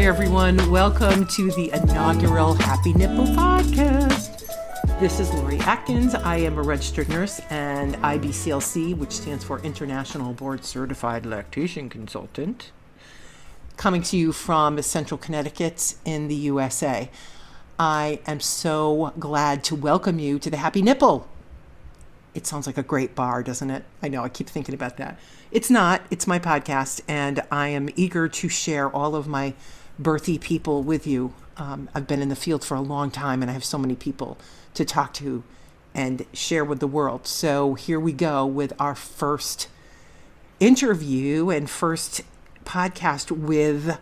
everyone. Welcome to the inaugural Happy Nipple podcast. This is Lori Atkins. I am a registered nurse and IBCLC, which stands for International Board Certified Lactation Consultant, coming to you from Central Connecticut in the USA. I am so glad to welcome you to the Happy Nipple. It sounds like a great bar, doesn't it? I know, I keep thinking about that. It's not. It's my podcast, and I am eager to share all of my birthy people with you. I've been in the field for a long time, and I have so many people to talk to and share with the world. So here we go with our first interview and first podcast with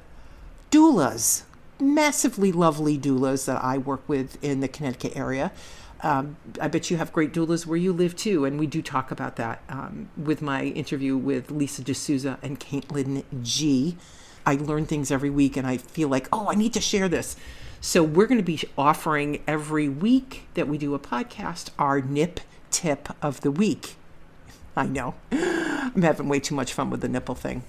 doulas, massively lovely doulas that I work with in the Connecticut area. I bet you have great doulas where you live too, and we do talk about that with my interview with Sousa and Kaitlin G. I learn things every week, and I feel like, I need to share this. So we're going to be offering every week that we do a podcast our nip tip of the week. I know, I'm having way too much fun with the nipple thing.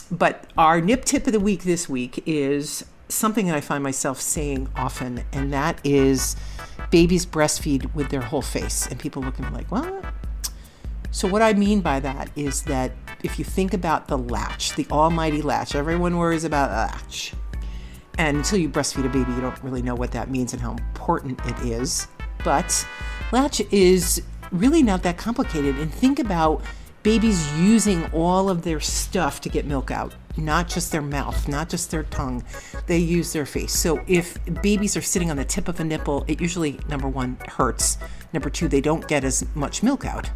But our nip tip of the week this week is something that I find myself saying often, and that is babies breastfeed with their whole face. And people look at me like, what? So what I mean by that is that if you think about the latch, the almighty latch, everyone worries about latch. And until you breastfeed a baby, you don't really know what that means and how important it is. But latch is really not that complicated. And think about babies using all of their stuff to get milk out, not just their mouth, not just their tongue. They use their face. So if babies are sitting on the tip of a nipple, it usually, number one, hurts. Number two, they don't get as much milk out.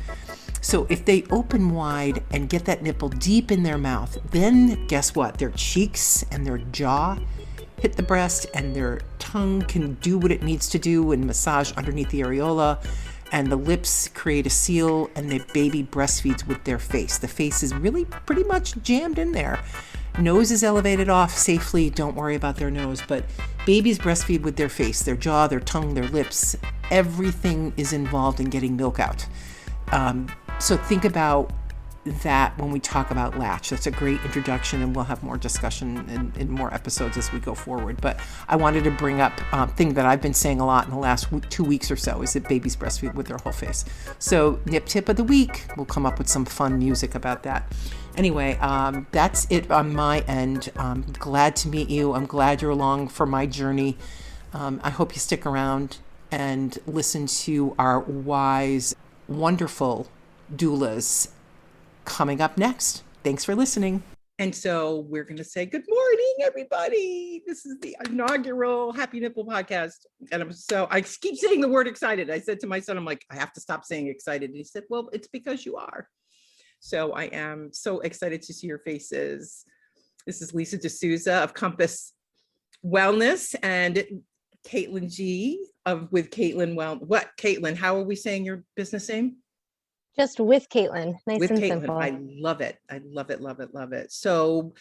So if they open wide and get that nipple deep in their mouth, then guess what? Their cheeks and their jaw hit the breast, and their tongue can do what it needs to do and massage underneath the areola, and the lips create a seal, and the baby breastfeeds with their face. The face is really pretty much jammed in there. Nose is elevated off safely. Don't worry about their nose, but babies breastfeed with their face, their jaw, their tongue, their lips. Everything is involved in getting milk out. So think about that when we talk about latch. That's a great introduction, and we'll have more discussion in more episodes as we go forward. But I wanted to bring up a thing that I've been saying a lot in the last 2 weeks or so, is that babies breastfeed with their whole face. So nip tip of the week, we'll come up with some fun music about that. Anyway, that's it on my end. I'm glad to meet you. I'm glad you're along for my journey. I hope you stick around and listen to our wise, wonderful doulas coming up next. Thanks for listening. And so we're going to say good morning, everybody. This is the inaugural Happy Nipple podcast. And I keep saying the word excited. I said to my son, I'm like, I have to stop saying excited. And he said, well, it's because you are. So I am so excited to see your faces. This is Sousa of Compass Wellness, and Kaitlin G with Kaitlin Kaitlin, how are we saying your business name? Just with Kaitlin. Nice with and Kaitlin. simple. I love it. I love it, love it, love it. So,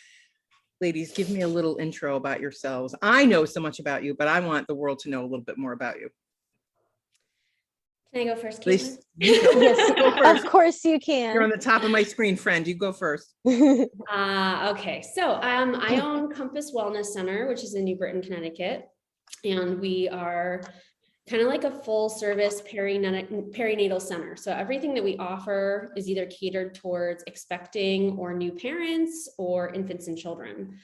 ladies, give me a little intro about yourselves. I know so much about you, but I want the world to know a little bit more about you. Can I go first, Kaitlin? Yes, go first. Of course you can. You're on the top of my screen, friend. You go first. Okay, so I own Compass Wellness Center, which is in New Britain, Connecticut, and we are kind of like a full service perinatal center. So everything that we offer is either catered towards expecting or new parents or infants and children.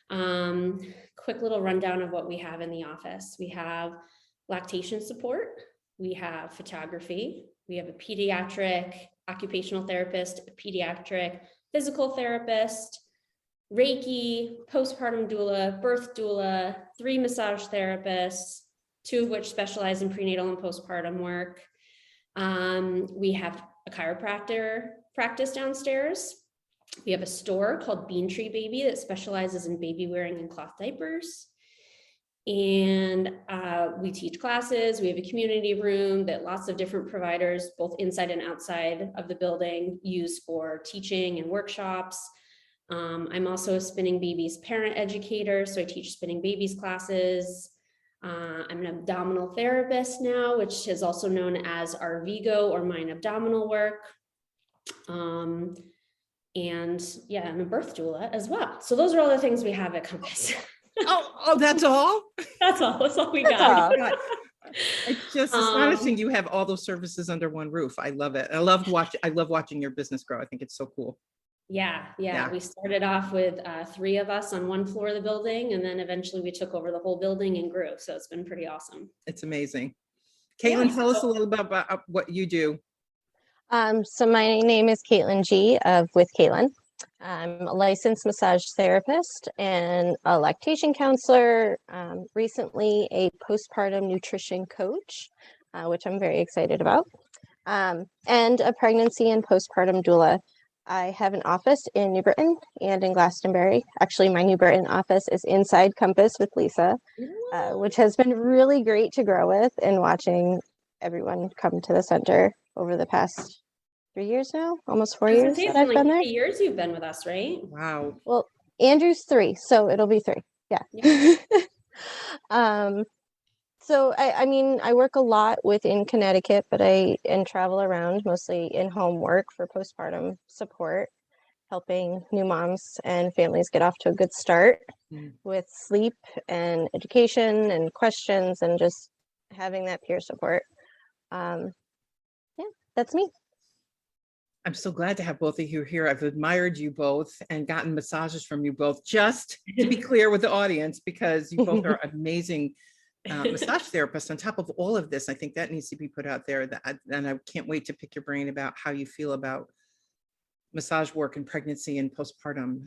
Quick little rundown of what we have in the office. We have lactation support. We have photography. We have a pediatric occupational therapist, a pediatric physical therapist, Reiki, postpartum doula, birth doula, 3 massage therapists, 2 of which specialize in prenatal and postpartum work. We have a chiropractor practice downstairs. We have a store called Bean Tree Baby that specializes in baby wearing and cloth diapers. And we teach classes. We have a community room that lots of different providers, both inside and outside of the building, use for teaching and workshops. I'm also a Spinning Babies parent educator, so I teach Spinning Babies classes. I'm an abdominal therapist now, which is also known as Arvigo or Mind Abdominal Work. And yeah, I'm a birth doula as well. So those are all the things we have at Compass. Oh, that's all? That's all we That's got. all. God, it's just astonishing you have all those services under one roof. I love it. I love watching your business grow. I think it's so cool. Yeah. We started off with 3 of us on one floor of the building, and then eventually we took over the whole building and grew. So it's been pretty awesome. It's amazing. Caitlin, Yeah. tell us a little bit about what you do. So my name is Caitlin G of With Caitlin. I'm a licensed massage therapist and a lactation counselor, recently a postpartum nutrition coach, which I'm very excited about, and a pregnancy and postpartum doula. I have an office in New Britain and in Glastonbury. Actually, my New Britain office is inside Compass with Lisa, which has been really great to grow with, and watching everyone come to the center over the past 3 years now, almost 4 I was gonna years say, that it's I've been been like there. 3 years you've been with us, right? Wow. Well, Andrew's 3, so it'll be 3. Yeah. So I mean, I work a lot within Connecticut, but and travel around mostly in home work for postpartum support, helping new moms and families get off to a good start with sleep and education and questions and just having that peer support. Yeah, that's me. I'm so glad to have both of you here. I've admired you both and gotten massages from you both, just to be clear with the audience, because you both are amazing massage therapists. On top of all of this, I think that needs to be put out there. And I can't wait to pick your brain about how you feel about massage work and pregnancy and postpartum.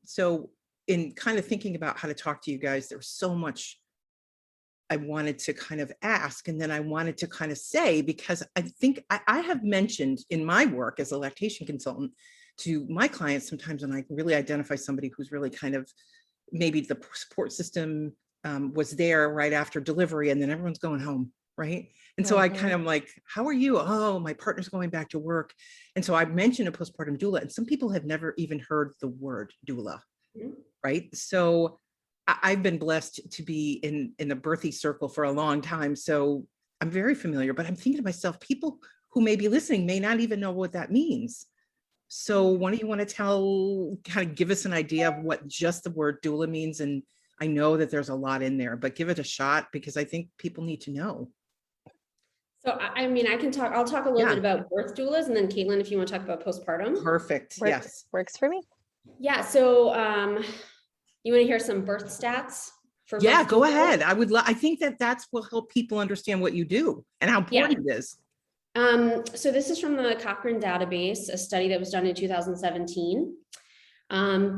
So in kind of thinking about how to talk to you guys, there's so much I wanted to kind of ask, and then I wanted to kind of say, because I think I have mentioned in my work as a lactation consultant to my clients sometimes when I really identify somebody who's really kind of, maybe the support system was there right after delivery and then everyone's going home, right? And so I kind of like, how are you? Oh, my partner's going back to work. And so I mentioned a postpartum doula, and some people have never even heard the word doula, right? So I've been blessed to be in a birthy circle for a long time. So I'm very familiar, but I'm thinking to myself, people who may be listening may not even know what that means. So what do you want to kind of give us an idea of what just the word doula means? And I know that there's a lot in there, but give it a shot, because I think people need to know. So I mean, I'll talk a little bit about birth doulas, and then Caitlin, if you want to talk about postpartum. Perfect. Yes. Works for me. Yeah. So you want to hear some birth stats? Yeah, go ahead. I think that will help people understand what you do and how important it is. So this is from the Cochrane database, a study that was done in 2017.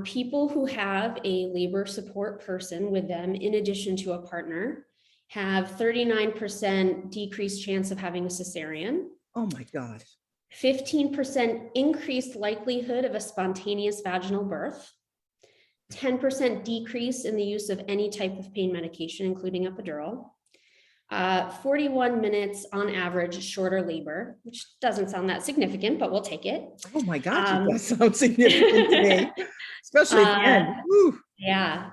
People who have a labor support person with them, in addition to a partner, have 39% decreased chance of having a cesarean. Oh my God. 15% increased likelihood of a spontaneous vaginal birth. 10% decrease in the use of any type of pain medication, including epidural. 41 minutes on average shorter labor, which doesn't sound that significant, but we'll take it. Oh my gosh, it does sound significant to me, especially at the end. Woo. Yeah,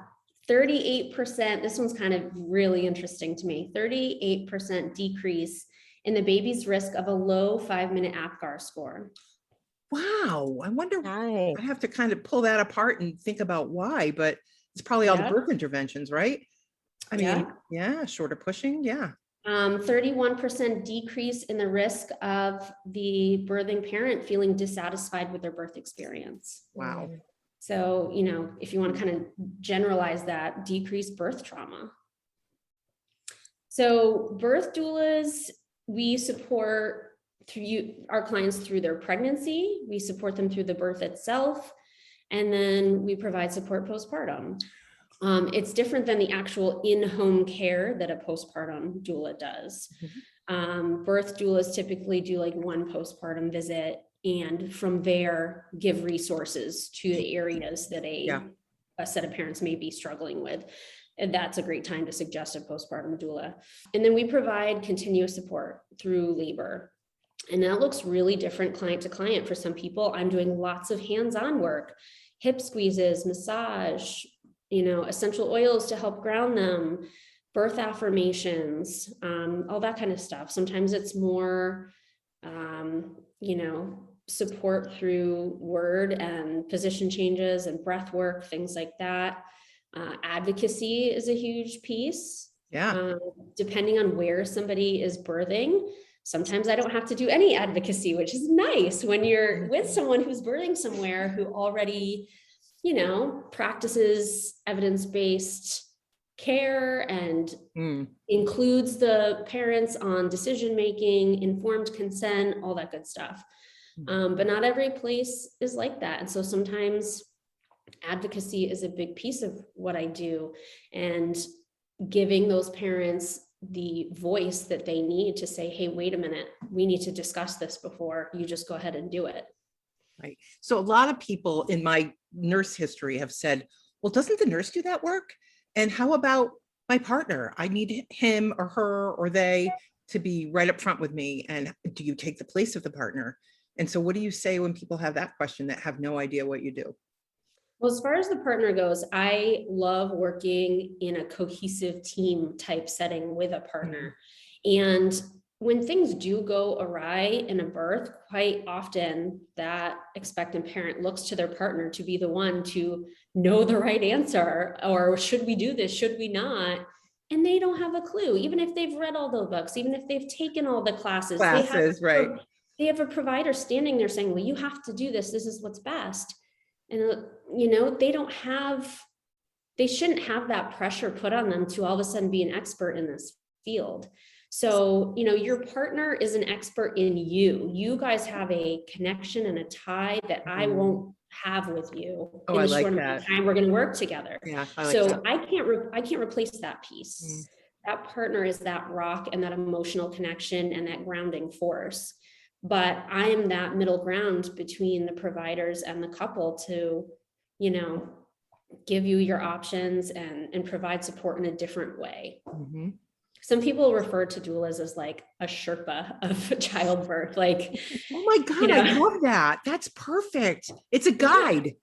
38%, this one's kind of really interesting to me, 38% decrease in the baby's risk of a low 5-minute APGAR score. Wow, I wonder, Nice. I have to kind of pull that apart and think about why, but it's probably all the birth interventions, right? I mean, yeah, shorter pushing, yeah. 31% decrease in the risk of the birthing parent feeling dissatisfied with their birth experience. Wow. So, you know, if you want to kind of generalize that, decreased birth trauma. So birth doulas, we support our clients through their pregnancy. We support them through the birth itself. And then we provide support postpartum. It's different than the actual in-home care that a postpartum doula does. Birth doulas typically do like one postpartum visit, and from there give resources to the areas that a set of parents may be struggling with. And that's a great time to suggest a postpartum doula. And then we provide continuous support through labor. And that looks really different client to client. For some people, I'm doing lots of hands-on work, hip squeezes, massage, you know, essential oils to help ground them, birth affirmations, all that kind of stuff. Sometimes it's more, you know, support through word and position changes and breath work, things like that. Advocacy is a huge piece. Yeah. Depending on where somebody is birthing, sometimes I don't have to do any advocacy, which is nice when you're with someone who's birthing somewhere who already, practices evidence-based care and includes the parents on decision-making, informed consent, all that good stuff. But not every place is like that. And so sometimes advocacy is a big piece of what I do, and giving those parents the voice that they need to say, hey, wait a minute, we need to discuss this before you just go ahead and do it. Right. So a lot of people in my nurse history have said, well, doesn't the nurse do that work? And how about my partner? I need him or her or they to be right up front with me. And do you take the place of the partner? And so what do you say when people have that question that have no idea what you do? Well, as far as the partner goes, I love working in a cohesive team type setting with a partner. And when things do go awry in a birth, quite often that expectant parent looks to their partner to be the one to know the right answer, or should we do this? Should we not? And they don't have a clue, even if they've read all the books, even if they've taken all the classes, Right. They have a provider standing there saying, well, you have to do this. This is what's best. And, they shouldn't have that pressure put on them to all of a sudden be an expert in this field. So, your partner is an expert in you. You guys have a connection and a tie that I won't have with you in the short amount of time we're going to work together. Yeah, I can't replace that piece. That partner is that rock and that emotional connection and that grounding force. But I am that middle ground between the providers and the couple to, give you your options and provide support in a different way. Some people refer to doulas as like a Sherpa of childbirth. Like, oh my God, I love that. That's perfect. It's a guide.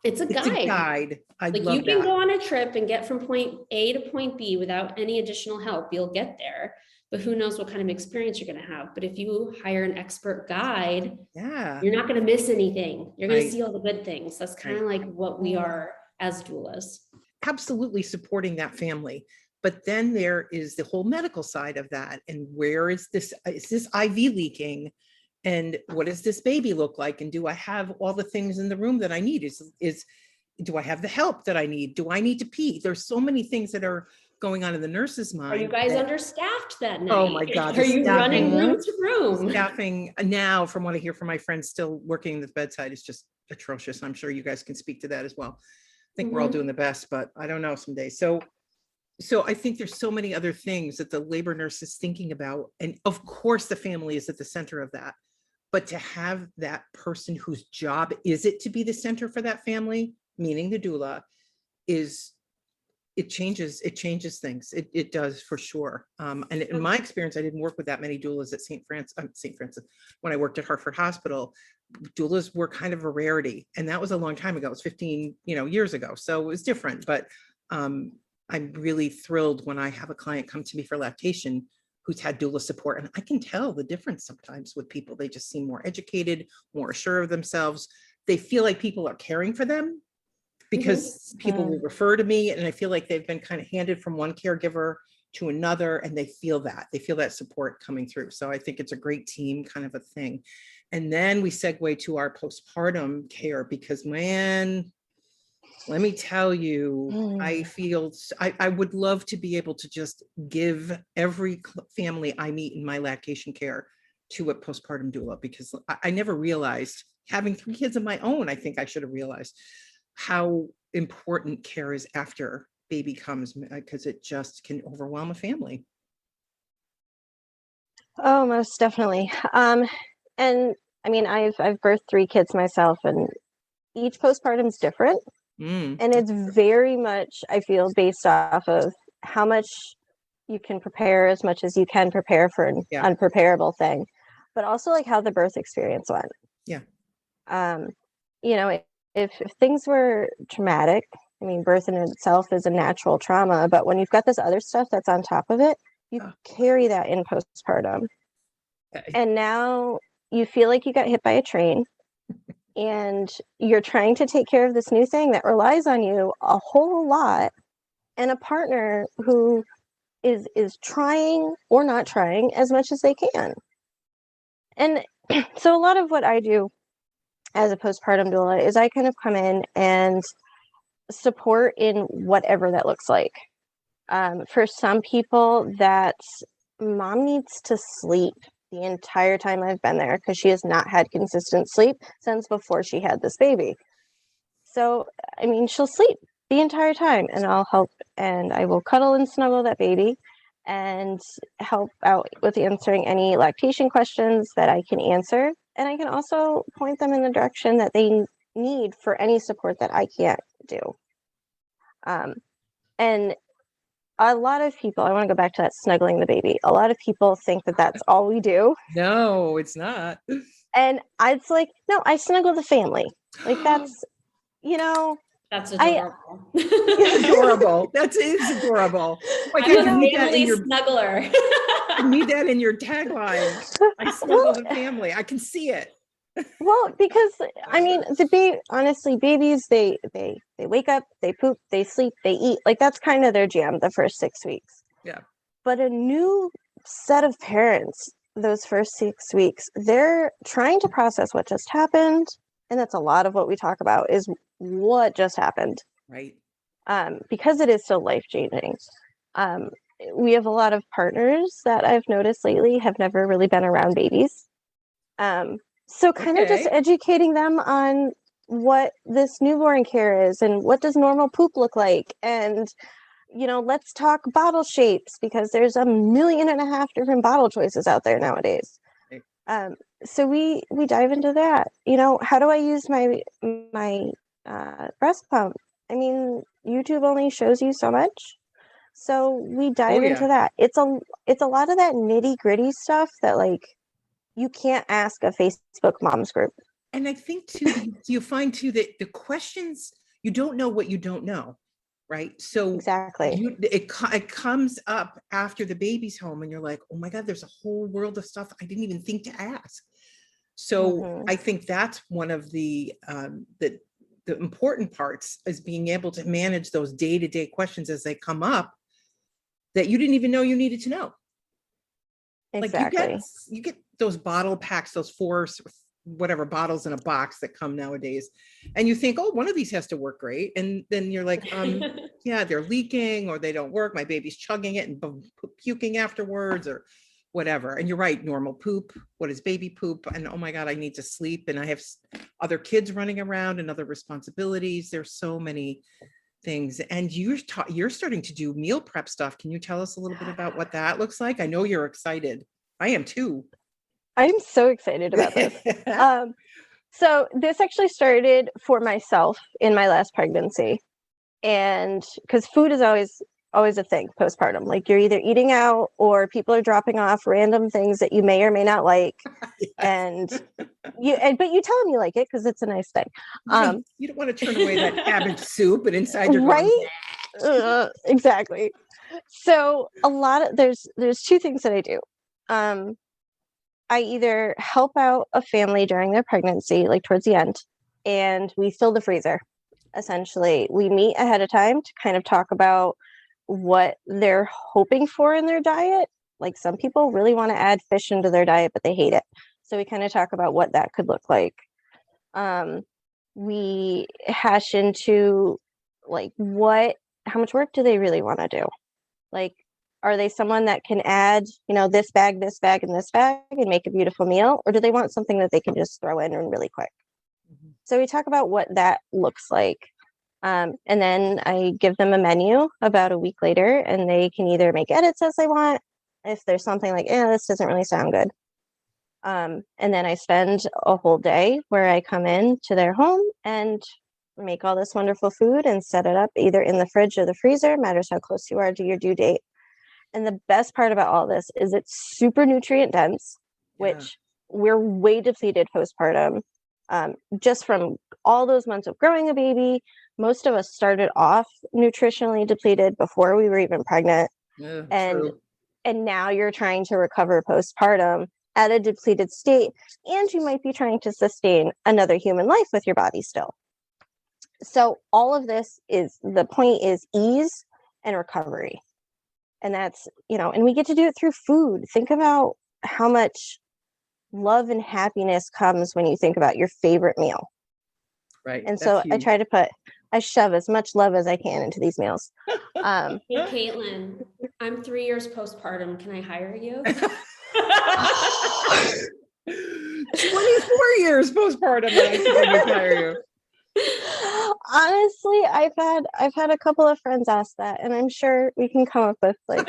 It's a guide. I like love you can that. go on a trip and get from point A to point B without any additional help. You'll get there, but who knows what kind of experience you're going to have. But if you hire an expert guide, you're not going to miss anything. You're going to see all the good things. That's kind of like what we are as doulas. Absolutely supporting that family. But then there is the whole medical side of that. And where is this IV leaking? And what does this baby look like? And do I have all the things in the room that I need? Do I have the help that I need? Do I need to pee? There's so many things that are going on in the nurse's mind. Are you guys understaffed that night? Oh my God. Are you running room to room? Staffing now, from what I hear from my friends still working the bedside, is just atrocious. I'm sure you guys can speak to that as well. I think we're all doing the best, but I don't know some days. So I think there's so many other things that the labor nurse is thinking about. And of course, the family is at the center of that. But to have that person whose job is it to be the center for that family, meaning the doula, it changes things. It does for sure. And in my experience, I didn't work with that many doulas at St. Francis. When I worked at Hartford Hospital, doulas were kind of a rarity. And that was a long time ago. It was 15 years ago. So it was different. But I'm really thrilled when I have a client come to me for lactation who's had doula support. And I can tell the difference sometimes with people. They just seem more educated, more sure of themselves. They feel like people are caring for them because people will refer to me. And I feel like they've been kind of handed from one caregiver to another, and they feel that support coming through. So I think it's a great team kind of a thing. And then we segue to our postpartum care, because man, let me tell you, I would love to be able to just give every family I meet in my lactation care to a postpartum doula, because I never realized, having 3 kids of my own, I think I should have realized how important care is after baby comes, because it just can overwhelm a family. Oh, most definitely. And I mean, I've birthed 3 kids myself, and each postpartum is different. And it's very much, I feel, based off of how much you can prepare, as much as you can prepare for an unpreparable thing, but also like how the birth experience went. If things were traumatic, I mean, birth in itself is a natural trauma, but when you've got this other stuff that's on top of it, you carry that in postpartum. And now you feel like you got hit by a train. and you're trying to take care of this new thing that relies on you a whole lot, and a partner who is trying or not trying as much as they can. And so a lot of what I do as a postpartum doula is I kind of come in and support in whatever that looks like. For some people, that mom needs to sleep the entire time I've been there because she has not had consistent sleep since before she had this baby. So, I mean, she'll sleep the entire time, and I'll help, and I will cuddle and snuggle that baby and help out with answering any lactation questions that I can answer. And I can also point them in the direction that they need for any support that I can't do. And a lot of people, I want to go back to that snuggling the baby. A lot of people think that that's all we do. No, it's not. And it's like, no, I snuggle the family. Like that's, you know, That's adorable. Adorable. That is adorable. Like, I'm I a need that family in your snuggler. I need that in your tagline. I snuggle the family. I can see it. Well, because I mean, honestly, babies, they wake up, they poop, they sleep, they eat. Like that's kind of their jam the first 6 weeks. Yeah. But a new set of parents, those first 6 weeks, they're trying to process what just happened. And that's a lot of what we talk about is what just happened. Right. Because it is so life-changing. We have a lot of partners that I've noticed lately have never really been around babies. So kind of just educating them on what this newborn care is and what does normal poop look like. And, you know, let's talk bottle shapes because there's 1.5 million different bottle choices out there nowadays. So we dive into that. You know, how do I use my breast pump? I mean, YouTube only shows you so much. So we dive into that. It's a lot of that nitty gritty stuff that like you can't ask a Facebook moms group. And I think too, you find too that the questions, you don't know what you don't know, right? So exactly, it comes up after the baby's home and you're like, oh my God, there's a whole world of stuff I didn't even think to ask. So I think that's one of the important parts is being able to manage those day-to-day questions as they come up that you didn't even know you needed to know. Exactly. Like you get those bottle packs, those 4 whatever bottles in a box that come nowadays, and you think, oh, one of these has to work great, and then you're like, yeah, they're leaking or they don't work. My baby's chugging it and puking afterwards or whatever. And you're right, normal poop. What is baby poop? And oh my God, I need to sleep, and I have other kids running around and other responsibilities. There's so many things, and you're starting to do meal prep stuff. Can you tell us a little bit about what that looks like? I know you're excited. I am too. I'm so excited about this. So this actually started for myself in my last pregnancy, and because food is always a thing postpartum. Like you're either eating out or people are dropping off random things that you may or may not like. Yes. But you tell them you like it because it's a nice thing. You don't want to turn away that cabbage soup, and inside you're right. Exactly. So there's 2 things that I do. I either help out a family during their pregnancy, like towards the end, and we fill the freezer. Essentially, we meet ahead of time to kind of talk about what they're hoping for in their diet. Like some people really want to add fish into their diet, but they hate it. So we kind of talk about what that could look like. We hash into like how much work do they really want to do? Like, are they someone that can add, you know, this bag, and this bag and make a beautiful meal? Or do they want something that they can just throw in really quick? So we talk about what that looks like. And then I give them a menu about a week later, and they can either make edits as they want. If there's something like, this doesn't really sound good. And then I spend a whole day where I come in to their home and make all this wonderful food and set it up either in the fridge or the freezer, matters how close you are to your due date. And the best part about all this is it's super nutrient dense, which we're way depleted postpartum. Just from all those months of growing a baby, most of us started off nutritionally depleted before we were even pregnant. And now you're trying to recover postpartum. at a depleted state, and you might be trying to sustain another human life with your body still. So all of this is, the point is ease and recovery. And that's, and we get to do it through food. Think about how much love and happiness comes when you think about your favorite meal. Right. And so I shove as much love as I can into these meals. Hey, Caitlin, I'm 3 years postpartum. Can I hire you? 24 years postpartum, and I think I would hire you. Honestly, I've had a couple of friends ask that, and I'm sure we can come up with like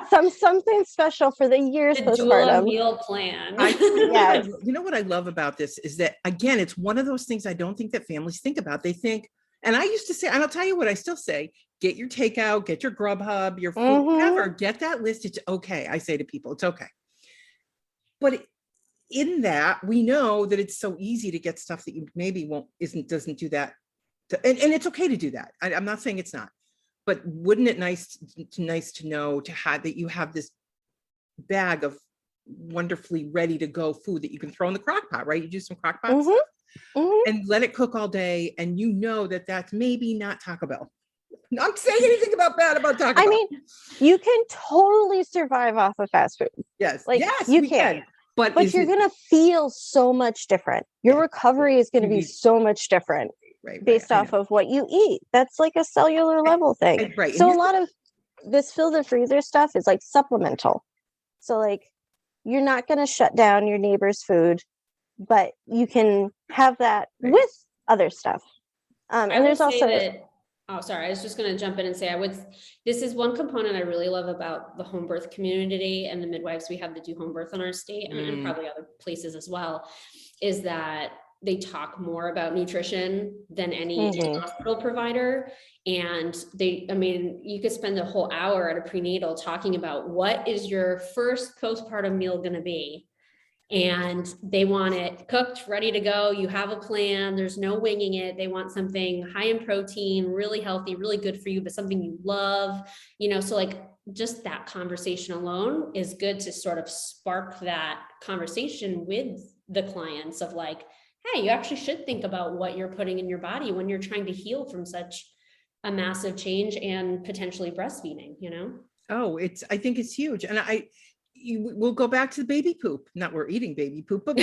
something special for the years the postpartum doula meal plan. Yes. You know what I love about this is that, again, it's one of those things I don't think that families think about. They think, and I used to say, and I'll tell you what I still say: get your takeout, get your Grubhub, your food, whatever. Get that list. It's okay. I say to people, it's okay. But in that, we know that it's so easy to get stuff that you maybe doesn't do that. And it's okay to do that. I'm not saying it's not, but wouldn't it nice to know that you have this bag of wonderfully ready to go food that you can throw in the crock pot, right? You do some crock pot stuff and let it cook all day. And you know that that's maybe not Taco Bell. Not saying anything bad about Taco Bell. I mean, you can totally survive off of fast food. Yes, like yes, you we can. But you're going to feel so much different. Your recovery is going to be so much different based off of what you eat. That's like a cellular level thing. Right. So a lot of this fill the freezer stuff is like supplemental. So like you're not going to shut down your neighbor's food, but you can have that with other stuff. And there's also... Oh, sorry. I was just going to jump in and say this is one component I really love about the home birth community and the midwives we have to do home birth in our state and probably other places as well, is that they talk more about nutrition than any hospital provider. And you could spend a whole hour at a prenatal talking about what is your first postpartum meal going to be. And they want it cooked, ready to go. You have a plan. There's no winging it. They want something high in protein, really healthy, really good for you, but something you love, so like just that conversation alone is good to sort of spark that conversation with the clients of like, hey, you actually should think about what you're putting in your body when you're trying to heal from such a massive change and potentially breastfeeding, Oh, I think it's huge. And we'll go back to the baby poop. Not we're eating baby poop, but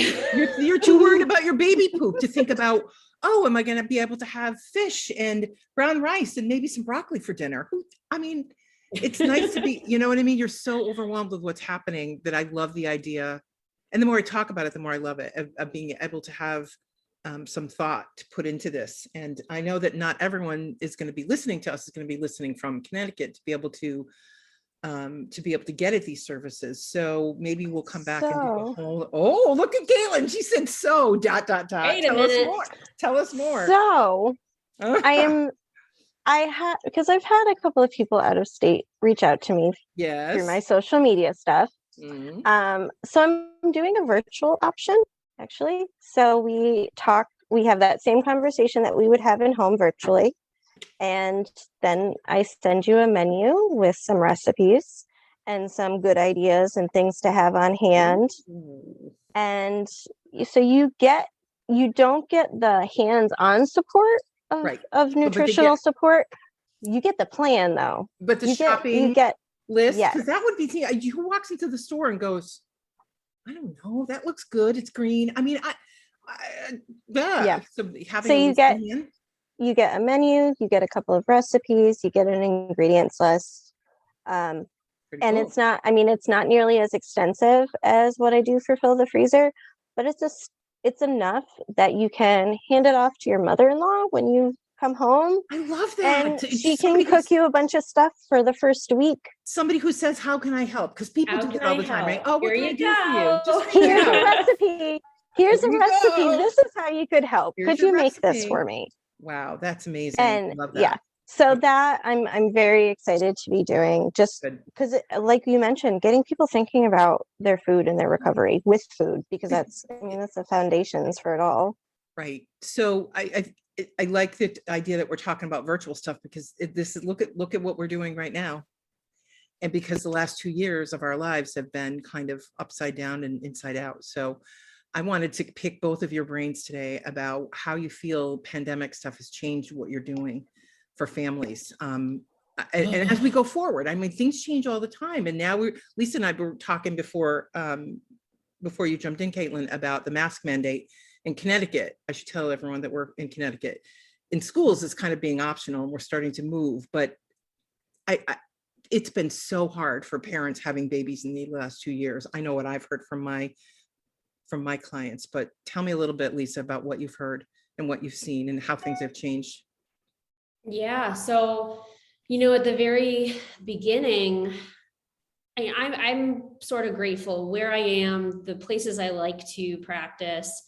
you're too worried about your baby poop to think about, oh, am I going to be able to have fish and brown rice and maybe some broccoli for dinner? I mean, it's nice to be, you know what I mean? You're so overwhelmed with what's happening that I love the idea. And the more I talk about it, the more I love it, of being able to have some thought to put into this. And I know that not everyone is going to be listening to us, is going to be listening from Connecticut to be able to get at these services. So maybe we'll come back and do a whole, look at Caitlin. She said, Tell us more. So because I've had a couple of people out of state reach out to me through my social media stuff. So I'm doing a virtual option actually. So we have that same conversation that we would have in home virtually. And then I send you a menu with some recipes and some good ideas and things to have on hand. And so you don't get the hands-on support of nutritional support. You get the plan though. But the shopping list, because that would be who walks into the store and goes, I don't know, that looks good. It's green. I mean, you get a menu, you get a couple of recipes, you get an ingredients list. And it's not nearly as extensive as what I do for Fill the Freezer, but it's enough that you can hand it off to your mother-in-law when you come home. I love that. And she can cook you a bunch of stuff for the first week. Somebody who says, how can I help? Because people do that all the time, right? Oh, what can I do for you? Here's a recipe. Here's a recipe. This is how you could help. Could you make this for me? Wow, that's amazing. And I love that. So that I'm very excited to be doing, just because, like you mentioned, getting people thinking about their food and their recovery with food, because that's the foundations for it all. Right. So I like the idea that we're talking about virtual stuff, because look at what we're doing right now. And because the last 2 years of our lives have been kind of upside down and inside out. So I wanted to pick both of your brains today about how you feel pandemic stuff has changed what you're doing for families. And as we go forward, I mean, things change all the time. And now Lisa and I were talking before you jumped in, Caitlin, about the mask mandate in Connecticut. I should tell everyone that we're in Connecticut. In schools, it's kind of being optional and we're starting to move, but it's been so hard for parents having babies in the last 2 years. I know what I've heard from my clients, but tell me a little bit, Lisa, about what you've heard and what you've seen and how things have changed. Yeah. So, at the very beginning, I'm sort of grateful where I am, the places I like to practice.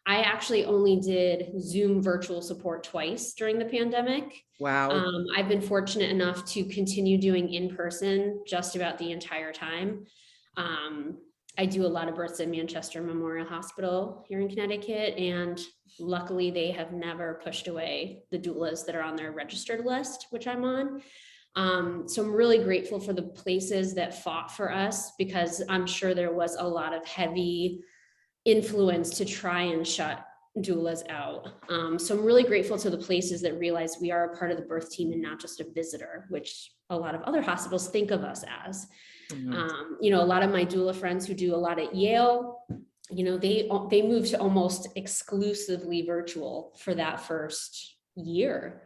I actually only did Zoom virtual support twice during the pandemic. Wow. I've been fortunate enough to continue doing in-person just about the entire time. I do a lot of births at Manchester Memorial Hospital here in Connecticut, and luckily they have never pushed away the doulas that are on their registered list, which I'm on. So I'm really grateful for the places that fought for us, because I'm sure there was a lot of heavy influence to try and shut doulas out. So I'm really grateful to the places that realize we are a part of the birth team and not just a visitor, which a lot of other hospitals think of us as. A lot of my doula friends who do a lot at Yale, they moved to almost exclusively virtual for that first year.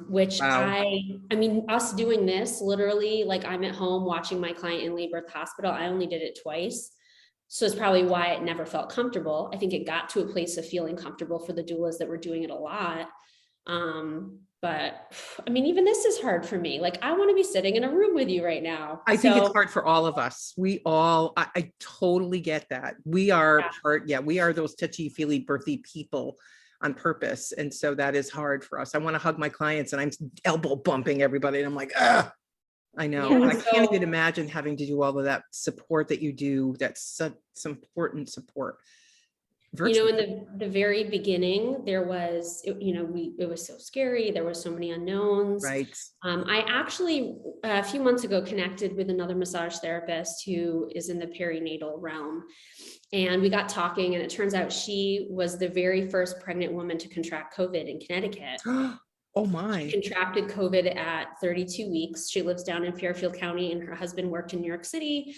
Which wow. I mean, us doing this literally, like I'm at home watching my client in labor at the hospital. I only did it twice. So it's probably why it never felt comfortable. I think it got to a place of feeling comfortable for the doulas that were doing it a lot. But I mean, even this is hard for me. Like, I want to be sitting in a room with you right now. I think it's hard for all of us. I totally get that. We are we are those touchy-feely birthy people on purpose. And so that is hard for us. I want to hug my clients and I'm elbow bumping everybody. And I'm like, ugh. I know. Yeah, I can't even imagine having to do all of that support that you do. That's such some important support. Virtually. In the very beginning, there was, it was so scary. There were so many unknowns. Right. I actually, a few months ago, connected with another massage therapist who is in the perinatal realm. And we got talking, and it turns out she was the very first pregnant woman to contract COVID in Connecticut. Oh my. She contracted COVID at 32 weeks. She lives down in Fairfield County, and her husband worked in New York City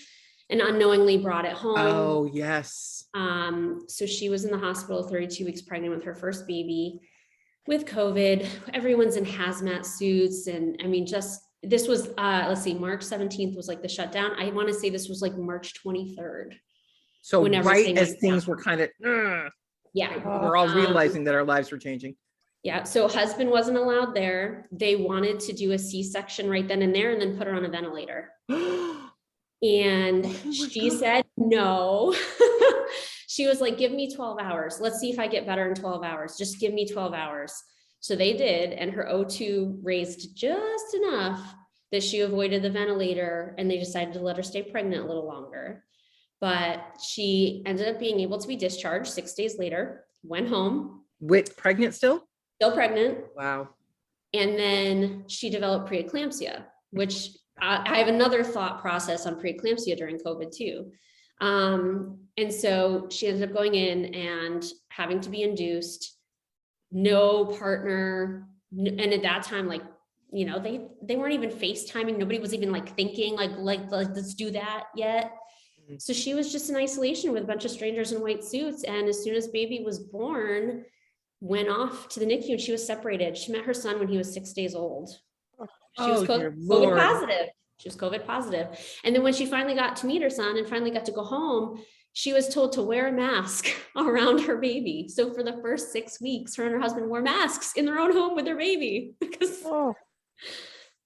and unknowingly brought it home. Oh, yes. So she was in the hospital 32 weeks pregnant with her first baby with COVID. Everyone's in hazmat suits. And I mean, this was, March 17th was like the shutdown. I want to say this was like March 23rd. So right as things were kind of, we're all realizing that our lives were changing. Yeah. So husband wasn't allowed there. They wanted to do a C-section right then and there and then put her on a ventilator. And she said no. She was like, give me 12 hours. Let's see if I get better in 12 hours. Just give me 12 hours. So they did. And her O2 raised just enough that she avoided the ventilator, and they decided to let her stay pregnant a little longer. But she ended up being able to be discharged 6 days later, went home. With pregnant still? Still pregnant. Wow. And then she developed preeclampsia, which I have another thought process on preeclampsia during COVID too. And so she ended up going in and having to be induced, no partner. And at that time, like, they weren't even FaceTiming. Nobody was even like thinking like, let's do that yet. So she was just in isolation with a bunch of strangers in white suits. And as soon as baby was born, went off to the NICU, and she was separated. She met her son when he was 6 days old. She was COVID positive. She was COVID positive. And then when she finally got to meet her son and finally got to go home, she was told to wear a mask around her baby. So for the first 6 weeks, her and her husband wore masks in their own home with their baby because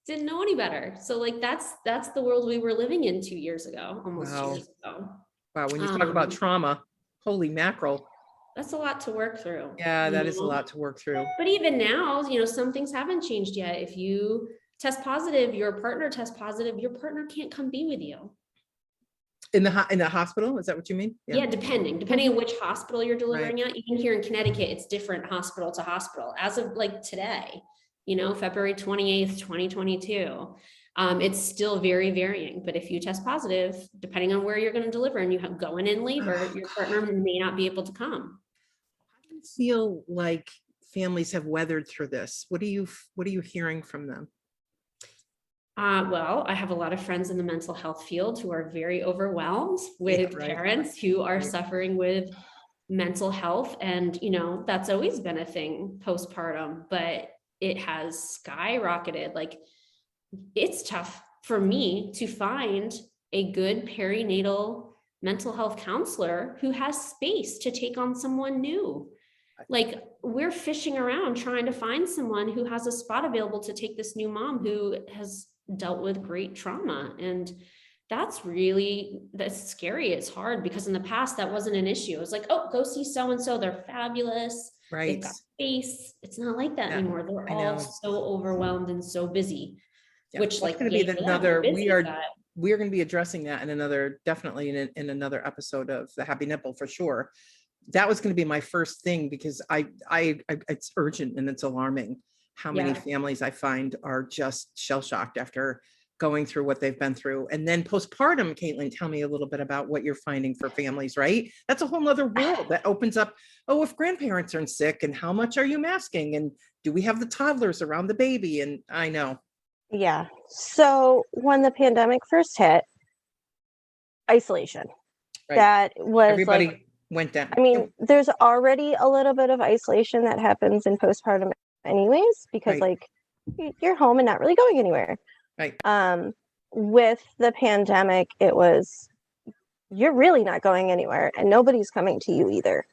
didn't know any better. So like, that's the world we were living in 2 years ago, almost 2 years ago. Wow. When you talk about trauma, holy mackerel. That's a lot to work through. Yeah, that is a lot to work through. But even now, some things haven't changed yet. If you test positive, your partner tests positive, your partner can't come be with you. In the hospital? Is that what you mean? Yeah, depending on which hospital you're delivering at. Even here in Connecticut, it's different hospital to hospital. As of like today, February 28th, 2022. It's still very varying, but if you test positive, depending on where you're going to deliver and you have going in labor, your partner may not be able to come. How do you feel like families have weathered through this? What are you hearing from them? Well, I have a lot of friends in the mental health field who are very overwhelmed with parents who are suffering with mental health. And, that's always been a thing postpartum, but it has skyrocketed. Like, it's tough for me to find a good perinatal mental health counselor who has space to take on someone new. Like, we're fishing around trying to find someone who has a spot available to take this new mom who has dealt with great trauma. And that's scary. It's hard because in the past that wasn't an issue. It was like, oh, go see so-and-so. They're fabulous. Right. They've got space. It's not like that anymore. They're all so overwhelmed and so busy. Which, that's like, going to be another, we are going to be addressing that in another, definitely in another episode of the Happy Nipple for sure. That was going to be my first thing, because I it's urgent and it's alarming how many families I find are just shell-shocked after going through what they've been through. And then postpartum, Kaitlin, tell me a little bit about what you're finding for families, right? That's a whole nother world that opens up. Oh, if grandparents are sick, and how much are you masking? And do we have the toddlers around the baby? And I know. Yeah. So when the pandemic first hit, isolation. Right. That was everybody went down. I mean, there's already a little bit of isolation that happens in postpartum anyways, because like you're home and not really going anywhere. Right. With the pandemic, it was, you're really not going anywhere and nobody's coming to you either.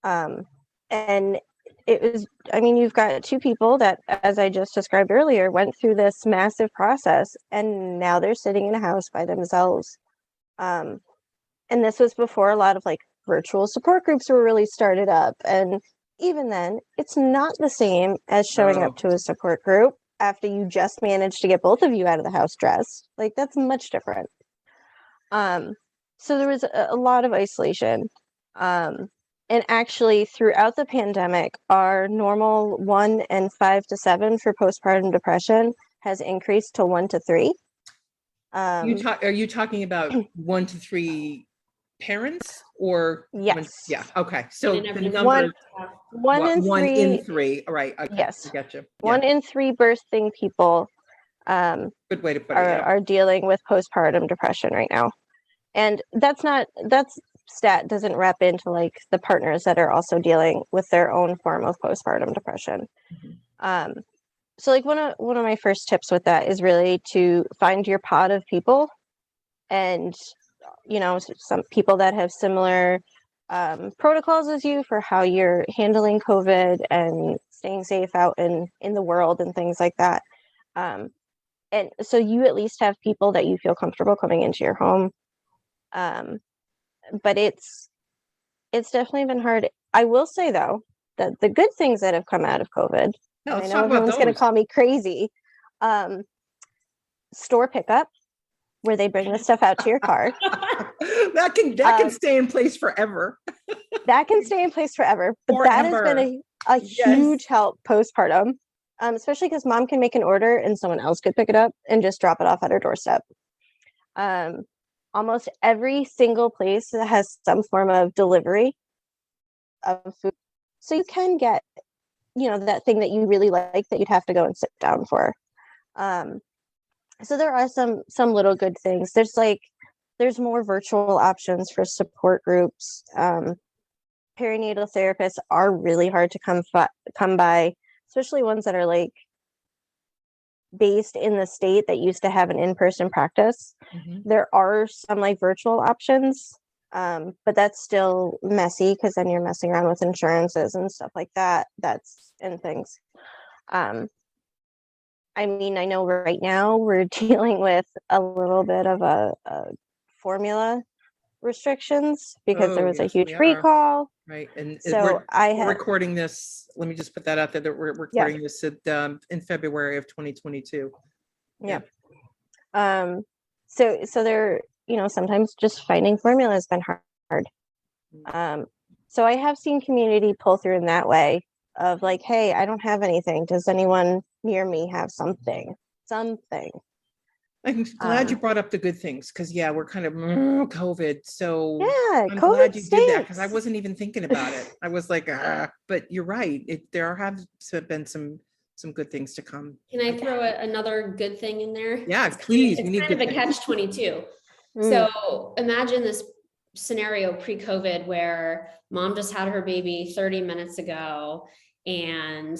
And it was, I mean, you've got two people that, as I just described earlier, went through this massive process and now they're sitting in a house by themselves. And this was before a lot of like virtual support groups were really started up. And even then, it's not the same as showing up to a support group after you just managed to get both of you out of the house dressed. Like, that's much different. So there was a lot of isolation. And actually, throughout the pandemic, our normal 1 and 5 to 7 for postpartum depression has increased to 1 to 3. Are you talking about 1 to 3 parents or? Yes. Yeah. Okay. So the number one in 3. All right. Okay. Yes. I got you. 1 in 3 birthing people good way to put it, are dealing with postpartum depression right now. And that's stat doesn't wrap into like the partners that are also dealing with their own form of postpartum depression. Mm-hmm. So like one of my first tips with that is really to find your pod of people, and some people that have similar protocols as you for how you're handling COVID and staying safe out in the world and things like that. And so you at least have people that you feel comfortable coming into your home. But it's definitely been hard. I will say though that the good things that have come out of COVID, I know everyone's going to call me crazy. Store pickup, where they bring the stuff out to your car. that can stay in place forever. That can stay in place forever. But that has been a huge help postpartum, especially because mom can make an order and someone else could pick it up and just drop it off at her doorstep. Almost every single place that has some form of delivery of food. So you can get, that thing that you really like that you'd have to go and sit down for. So there are some little good things. There's more virtual options for support groups. Perinatal therapists are really hard to come by, especially ones that are like based in the state that used to have an in-person practice. Mm-hmm. There are some like virtual options, but that's still messy because then you're messing around with insurances and stuff like that. And things. I mean, I know right now we're dealing with a little bit of a formula restrictions because there was a huge recall. Right. And so we're recording this. Let me just put that out there that we're recording this in February of 2022. Yeah. So they're, sometimes just finding formula has been hard. So I have seen community pull through in that way of like, hey, I don't have anything. Does anyone near me have something? I'm glad you brought up the good things because we're kind of COVID. So Yeah, I'm COVID glad you did that because I stinks. wasn't even thinking about it. I was like, but you're right. There have been some good things to come. Can I throw another good thing in there? Yeah, please. We It's need kind of good a things. catch-22. Mm. So imagine this scenario pre-COVID where mom just had her baby 30 minutes ago and,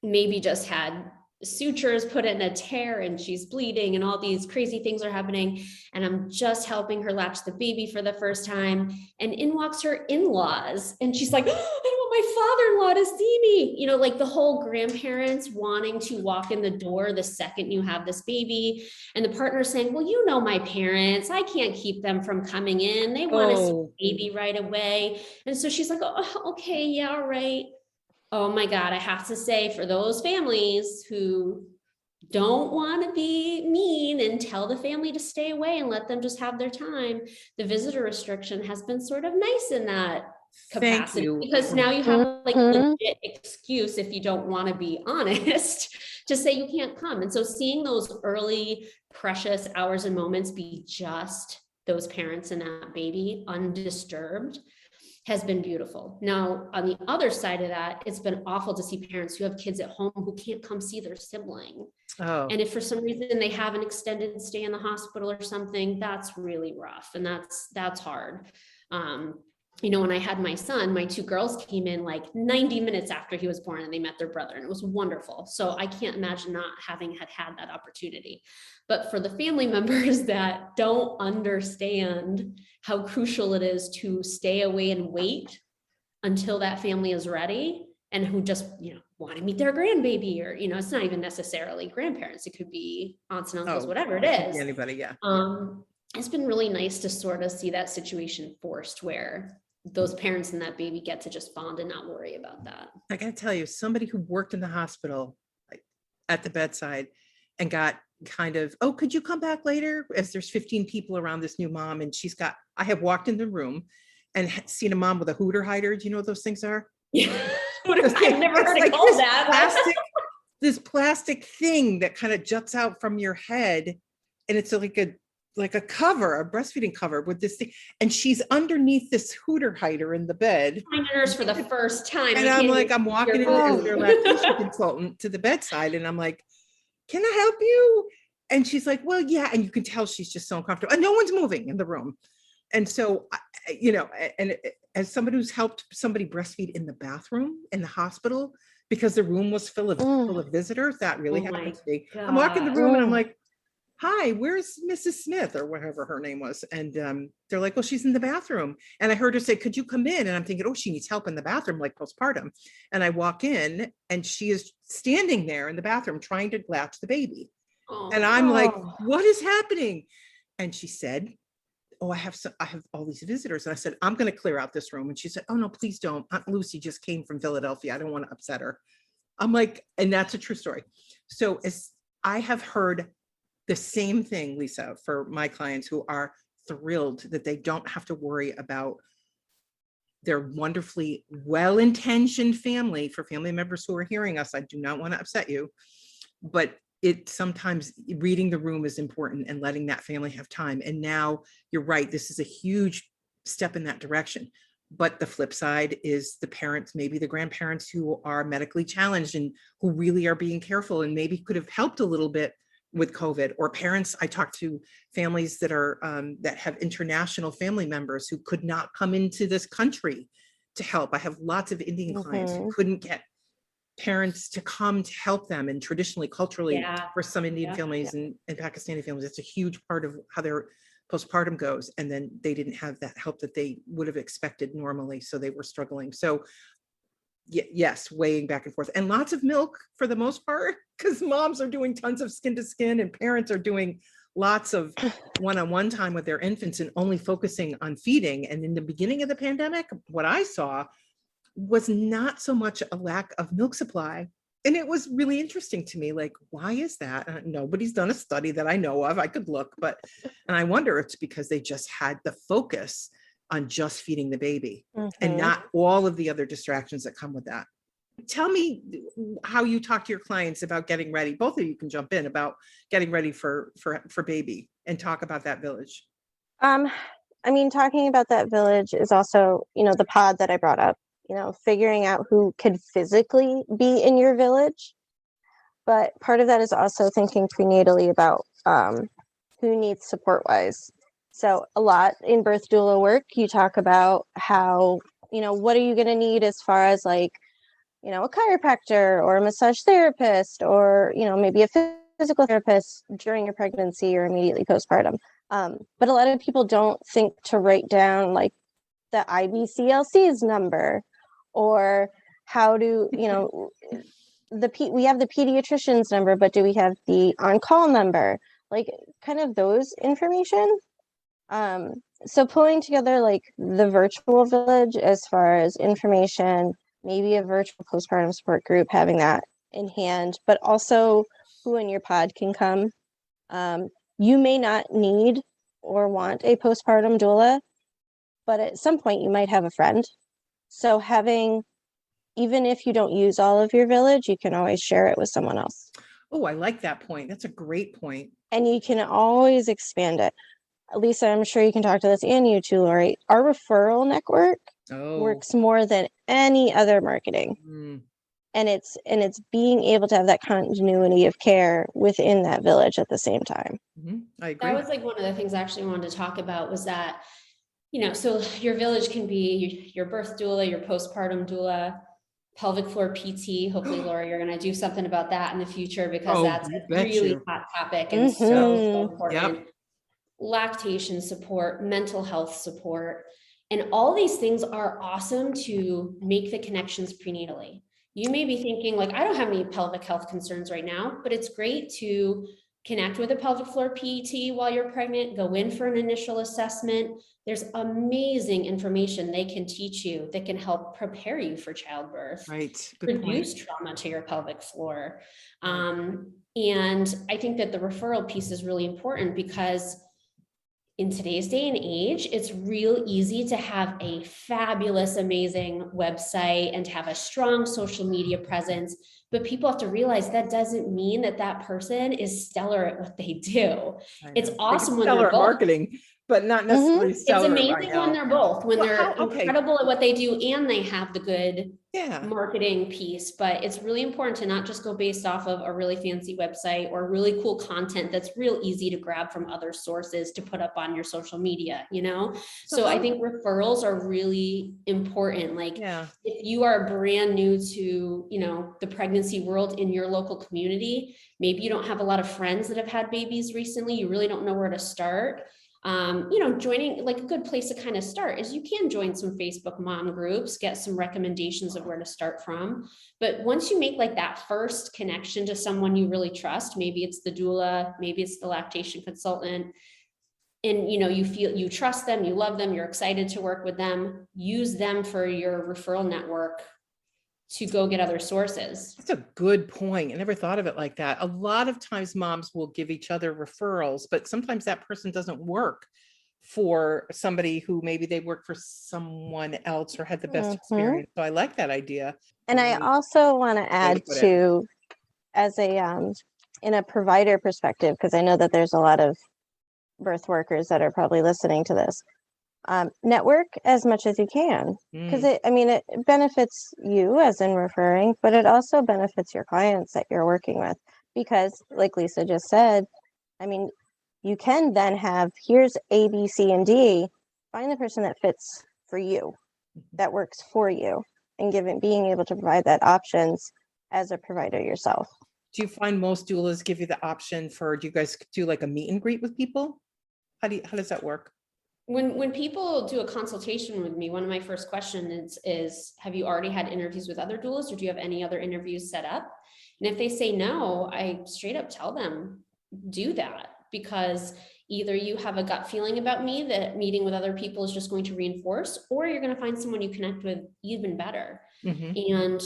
maybe just had sutures put in a tear and she's bleeding and all these crazy things are happening. And I'm just helping her latch the baby for the first time. And in walks her in-laws. And she's like, oh, I don't want my father-in-law to see me. Like the whole grandparents wanting to walk in the door the second you have this baby. And the partner saying, well, my parents, I can't keep them from coming in. They want to see the baby right away. And so she's like, oh, okay, yeah, all right. Oh my God, I have to say, for those families who don't want to be mean and tell the family to stay away and let them just have their time, the visitor restriction has been sort of nice in that capacity, because now you have like a legit excuse, if you don't want to be honest, to say you can't come. And so seeing those early precious hours and moments be just those parents and that baby undisturbed has been beautiful. Now, on the other side of that, it's been awful to see parents who have kids at home who can't come see their sibling. Oh. And if for some reason they have an extended stay in the hospital or something, that's really rough. And that's hard. When I had my son, my two girls came in like 90 minutes after he was born and they met their brother, and it was wonderful. So I can't imagine not having had that opportunity. But for the family members that don't understand how crucial it is to stay away and wait until that family is ready, and who just, want to meet their grandbaby, or, it's not even necessarily grandparents. It could be aunts and uncles, whatever it is. Anybody, yeah. It's been really nice to sort of see that situation forced where those parents and that baby get to just bond and not worry about that. I got to tell you, somebody who worked in the hospital at the bedside and got kind of, oh, could you come back later? As there's 15 people around this new mom, and I have walked in the room and seen a mom with a hooter hider. Do you know what those things are? Yeah. I've never heard it called that. This plastic thing that kind of juts out from your head, and it's like a cover, a breastfeeding cover with this thing, and she's underneath this hooter hider in the bed. I'm a nurse for the first time. And I'm like, I'm walking in as their lactation consultant to the bedside, and I'm like, can I help you? And she's like, well, yeah. And you can tell she's just so uncomfortable, and no one's moving in the room. And so, as somebody who's helped somebody breastfeed in the bathroom in the hospital because the room was full of visitors, that really happened to me. I'm walking the room and I'm like, hi, where's Mrs. Smith, or whatever her name was? And they're like, well, she's in the bathroom. And I heard her say, could you come in? And I'm thinking, oh, she needs help in the bathroom, like postpartum. And I walk in and she is standing there in the bathroom trying to latch the baby. And I'm like, what is happening? And she said, oh, I have all these visitors. And I said, I'm going to clear out this room. And she said, oh no, please don't. Aunt Lucy just came from Philadelphia. I don't want to upset her. I'm like, and that's a true story. So as I have heard the same thing, Lisa, for my clients who are thrilled that they don't have to worry about their wonderfully well-intentioned family. For family members who are hearing us, I do not want to upset you, but sometimes reading the room is important and letting that family have time. And now you're right, this is a huge step in that direction. But the flip side is the parents, maybe the grandparents who are medically challenged and who really are being careful and maybe could have helped a little bit with COVID, or parents. I talked to families that are that have international family members who could not come into this country to help. I have lots of Indian clients who couldn't get parents to come to help them. And traditionally, culturally, for some Indian families and Pakistani families, it's a huge part of how their postpartum goes. And then they didn't have that help that they would have expected normally. So they were struggling. So yes, weighing back and forth, and lots of milk for the most part, because moms are doing tons of skin to skin and parents are doing lots of one-on-one time with their infants and only focusing on feeding. And in the beginning of the pandemic, what I saw was not so much a lack of milk supply. And it was really interesting to me, like, why is that? Nobody's done a study that I know of. I could look, and I wonder if it's because they just had the focus on just feeding the baby and not all of the other distractions that come with that. Tell me how you talk to your clients about getting ready. Both of you can jump in about getting ready for baby and talk about that village. I mean, talking about that village is also, the pod that I brought up, figuring out who could physically be in your village. But part of that is also thinking prenatally about who needs support wise. So a lot in birth doula work, you talk about how, what are you going to need as far as like, a chiropractor or a massage therapist or, maybe a physical therapist during your pregnancy or immediately postpartum. But a lot of people don't think to write down like the IBCLC's number or how to, we have the pediatrician's number, but do we have the on-call number? Like kind of those information. So pulling together like the virtual village as far as information, maybe a virtual postpartum support group, having that in hand, but also who in your pod can come. You may not need or want a postpartum doula, but at some point you might have a friend. So even if you don't use all of your village, you can always share it with someone else. Oh, I like that point. That's a great point. And you can always expand it. Lisa, I'm sure you can talk to this, and you too, Lori. Our referral network works more than any other marketing. And it's being able to have that continuity of care within that village at the same time. I agree. That was like one of the things I actually wanted to talk about was that, so your village can be your birth doula, your postpartum doula, pelvic floor PT. Hopefully, Laura, you're going to do something about that in the future because that's a really hot topic and so important. Yep. Lactation support, mental health support, and all these things are awesome to make the connections prenatally. You may be thinking like, I don't have any pelvic health concerns right now, but it's great to connect with a pelvic floor PET while you're pregnant, go in for an initial assessment. There's amazing information they can teach you that can help prepare you for childbirth, right? Reduce trauma to your pelvic floor. And I think that the referral piece is really important because in today's day and age, it's real easy to have a fabulous, amazing website and to have a strong social media presence, but people have to realize that doesn't mean that that person is stellar at what they do. It's awesome when they're both. Marketing, but not necessarily stellar. It's amazing when they're both, when they're incredible at what they do and they have the good marketing piece. But it's really important to not just go based off of a really fancy website or really cool content that's real easy to grab from other sources to put up on your social media, So I think referrals are really important. Like if you are brand new to, the pregnancy world in your local community, maybe you don't have a lot of friends that have had babies recently, you really don't know where to start. Joining, like a good place to kind of start is you can join some Facebook mom groups, get some recommendations of where to start from. But once you make like that first connection to someone you really trust, maybe it's the doula, maybe it's the lactation consultant, and you feel you trust them, you love them, you're excited to work with them, use them for your referral network to go get other sources. That's a good point. I never thought of it like that. A lot of times moms will give each other referrals, but sometimes that person doesn't work for somebody who maybe they work for someone else or had the best experience. So I like that idea. And I also want to add to, as a, in a provider perspective, because I know that there's a lot of birth workers that are probably listening to this. Network as much as you can, because it benefits you as in referring, but it also benefits your clients that you're working with, because like Lisa just said, you can then have, here's A, B, C, and D, find the person that fits for you, that works for you, and being able to provide that options as a provider yourself. Do you find most doulas give you the option do you guys do like a meet and greet with people? How does that work? When people do a consultation with me, one of my first questions is, have you already had interviews with other doulas, or do you have any other interviews set up? And if they say no, I straight up tell them, do that, because either you have a gut feeling about me that meeting with other people is just going to reinforce, or you're going to find someone you connect with even better. And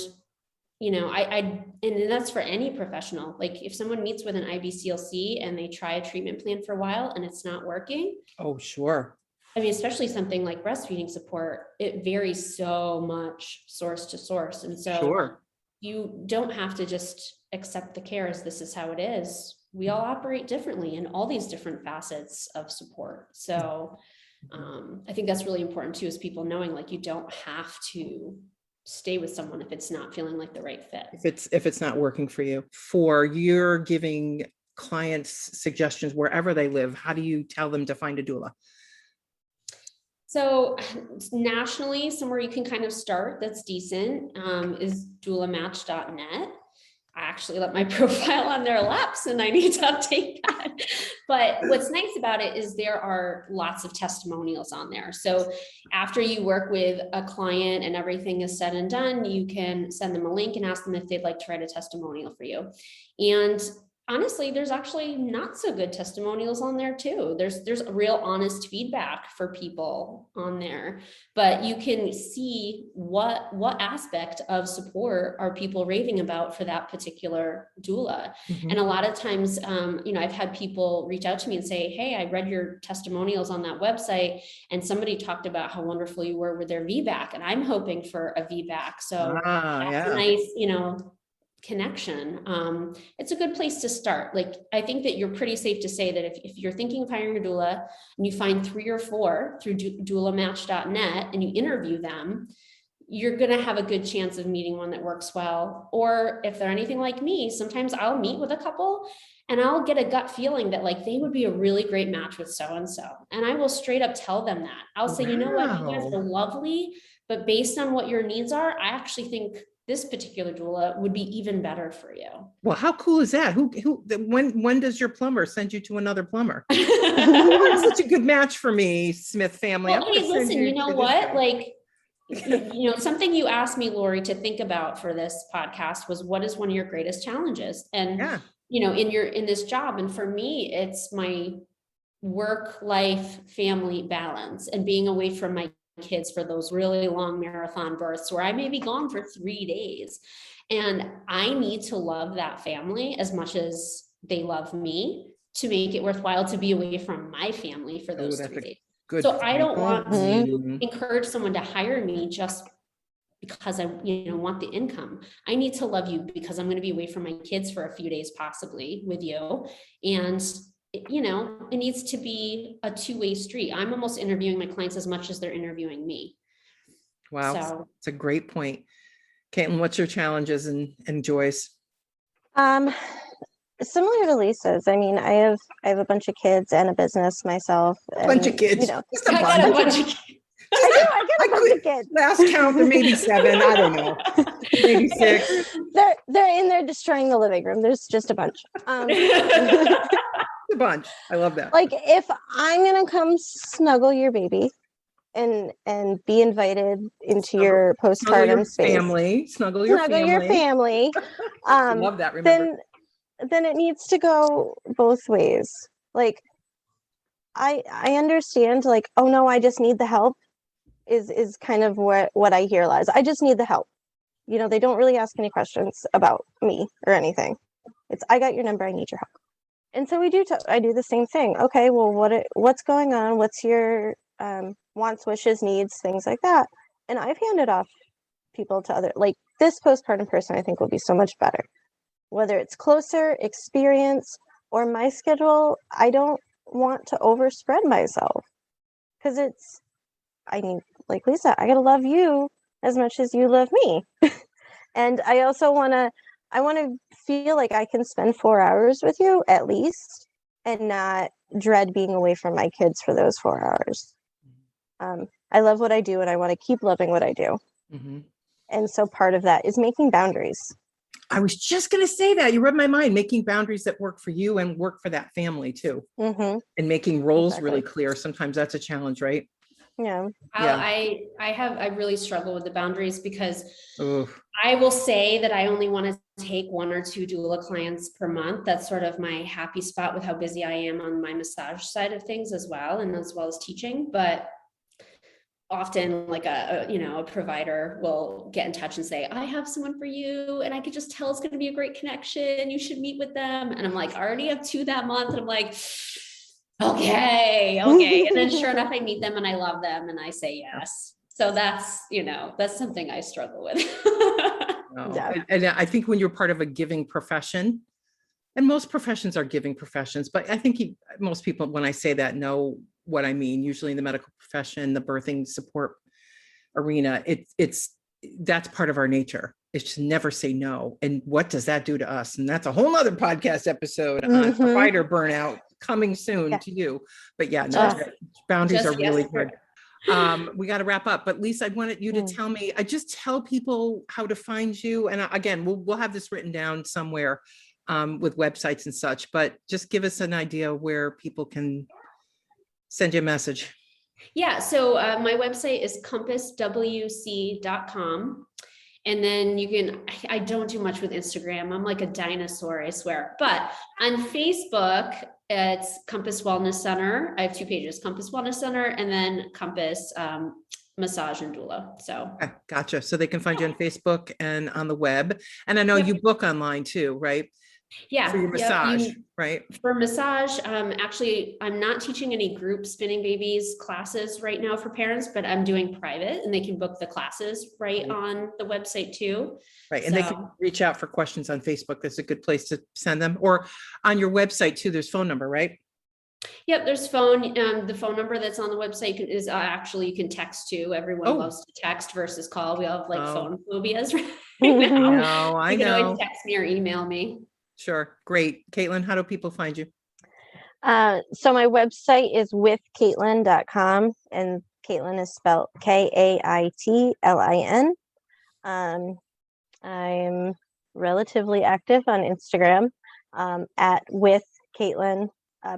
and that's for any professional. Like if someone meets with an IBCLC and they try a treatment plan for a while and it's not working. Oh, sure. Especially something like breastfeeding support, it varies so much source to source. And so you don't have to just accept the care as this is how it is. We all operate differently in all these different facets of support. So I think that's really important too, is people knowing like you don't have to stay with someone if it's not feeling like the right fit. If it's not working for you. For you're giving clients suggestions wherever they live, how do you tell them to find a doula? So nationally, somewhere you can kind of start that's decent is doulamatch.net. I actually let my profile on there lapse and I need to update that. But what's nice about it is there are lots of testimonials on there. So after you work with a client and everything is said and done, you can send them a link and ask them if they'd like to write a testimonial for you. And honestly, there's actually not so good testimonials on there too. There's a real honest feedback for people on there, but you can see what aspect of support are people raving about for that particular doula. Mm-hmm. And a lot of times, I've had people reach out to me and say, hey, I read your testimonials on that website and somebody talked about how wonderful you were with their VBAC, and I'm hoping for a VBAC. So that's a nice, connection. It's a good place to start. Like, I think that you're pretty safe to say that if you're thinking of hiring a doula and you find 3 or 4 through doulamatch.net and you interview them, you're going to have a good chance of meeting one that works well. Or if they're anything like me, sometimes I'll meet with a couple and I'll get a gut feeling that like they would be a really great match with so-and-so. And I will straight up tell them that. I'll say, you know what, you guys are lovely, but based on what your needs are, I actually think this particular doula would be even better for you. Well, how cool is that? When does your plumber send you to another plumber? It's such a good match for me, Smith family. Well, hey, listen, you know what? Like, something you asked me, Lori, to think about for this podcast was, what is one of your greatest challenges? And, in this job. And for me, it's my work-life family balance and being away from my kids for those really long marathon births where I may be gone for 3 days. And I need to love that family as much as they love me to make it worthwhile to be away from my family for those 3 days. So I don't want to encourage someone to hire me just because I want the income. I need to love you because I'm going to be away from my kids for a few days, possibly with you. And it needs to be a two-way street. I'm almost interviewing my clients as much as they're interviewing me. Wow. So it's a great point. Kaitlin, what's your challenges and joys? Similar to Lisa's. I mean, I have a bunch of kids and a business myself. A bunch of kids. I got a bunch of kids. I get a bunch of kids. Last count, there may be 7. I don't know. Maybe 6. They're in there destroying the living room. There's just a bunch. A bunch. I love that. Like, if I'm gonna come snuggle your baby and be invited into your postpartum space, snuggle your family. I love that. Remember, then it needs to go both ways. Like, I understand, like, oh no, I just need the help is kind of what I hear, Liz. I just need the help. They don't really ask any questions about me or anything. It's, I got your number, I need your help. And so I do the same thing. Okay, well, what's going on? What's your wants, wishes, needs, things like that. And I've handed off people to other, like this postpartum person, I think will be so much better. Whether it's closer, experience, or my schedule, I don't want to overspread myself. Because I need, like Lisa, I gotta love you as much as you love me. And I also want to feel like I can spend 4 hours with you at least and not dread being away from my kids for those 4 hours. I love what I do and I want to keep loving what I do. Mm-hmm. And so part of that is making boundaries. I was just going to say that. You read my mind, making boundaries that work for you and work for that family too. Mm-hmm. And making roles really clear. Sometimes that's a challenge, right? Yeah. I really struggle with the boundaries because I will say that I only want to take 1 or 2 doula clients per month. That's sort of my happy spot with how busy I am on my massage side of things as well, and as well as teaching. But often like a provider will get in touch and say, I have someone for you. And I could just tell it's going to be a great connection. You should meet with them. And I'm like, I already have 2 that month. And I'm like, okay. And then sure enough, I meet them and I love them and I say yes. So that's something I struggle with. No. Yeah. And I think when you're part of a giving profession, and most professions are giving professions, but I think most people, when I say that, know what I mean. Usually in the medical profession, the birthing support arena, that's part of our nature. It's to never say no. And what does that do to us? And that's a whole nother podcast episode on provider burnout coming soon to you. But yeah, no, boundaries are really good. We got to wrap up, but Lisa, I wanted you to tell me, I just tell people how to find you. And again, we'll have this written down somewhere with websites and such, but just give us an idea where people can send you a message. Yeah, so my website is compasswc.com. And then you can, I don't do much with Instagram. I'm like a dinosaur, I swear. But on Facebook, it's Compass Wellness Center. I have 2 pages, Compass Wellness Center and then Compass Massage and Doula. So Okay, gotcha. So they can find you on Facebook and on the web. And I know you book online too, right? Yeah. For your massage, right? For massage, actually, I'm not teaching any group spinning babies classes right now for parents, but I'm doing private and they can book the classes right on the website too. Right. And they can reach out for questions on Facebook. That's a good place to send them, or on your website too. There's phone number, right? Yep, there's phone. The phone number that's on the website is actually you can text to. Everyone loves to text versus call. We all have like phone phobias right now. I you can know. always text me or email me. Sure. Great. Caitlin, how do people find you? So my website is withkaitlin.com, and Kaitlin is spelled Kaitlin. I'm relatively active on Instagram at with Kaitlin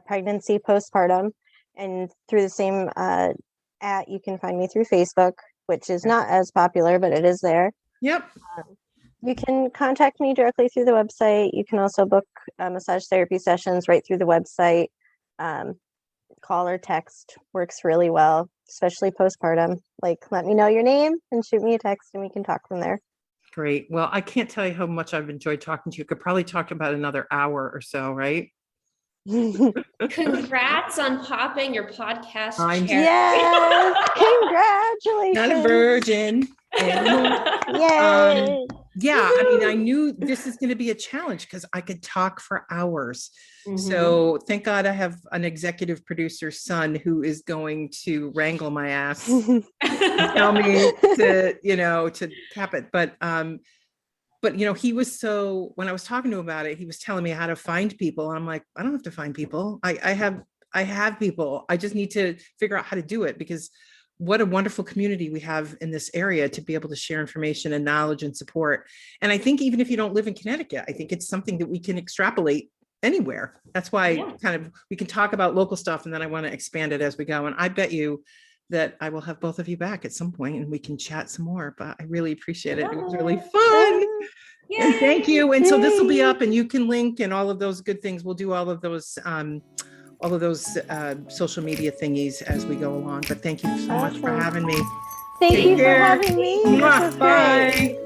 pregnancy postpartum, and through the same you can find me through Facebook, which is not as popular, but it is there. Yep. You can contact me directly through the website. You can also book massage therapy sessions right through the website. Call or text works really well, especially postpartum. Like, let me know your name and shoot me a text and we can talk from there. Great. Well, I can't tell you how much I've enjoyed talking to you. Could probably talk about another hour or so, right? Congrats on popping your podcast chair. Yes, congratulations. Not a virgin. Yay. Yeah, I mean, I knew this is going to be a challenge because I could talk for hours. So thank God I have an executive producer's son who is going to wrangle my ass and tell me to tap it. But he was when I was talking to him about it, he was telling me how to find people. And I'm like, I don't have to find people. I have people. I just need to figure out how to do it, because what a wonderful community we have in this area to be able to share information and knowledge and support. And I think even if you don't live in Connecticut, I think it's something that we can extrapolate anywhere. That's why we can talk about local stuff, and then I want to expand it as we go. And I bet you that I will have both of you back at some point and we can chat some more, but I really appreciate it. It was really fun. And thank you. And so this will be up and you can link and all of those good things. We'll do all of those social media thingies as we go along. But thank you so much for having me. Thank you for having me. Bye.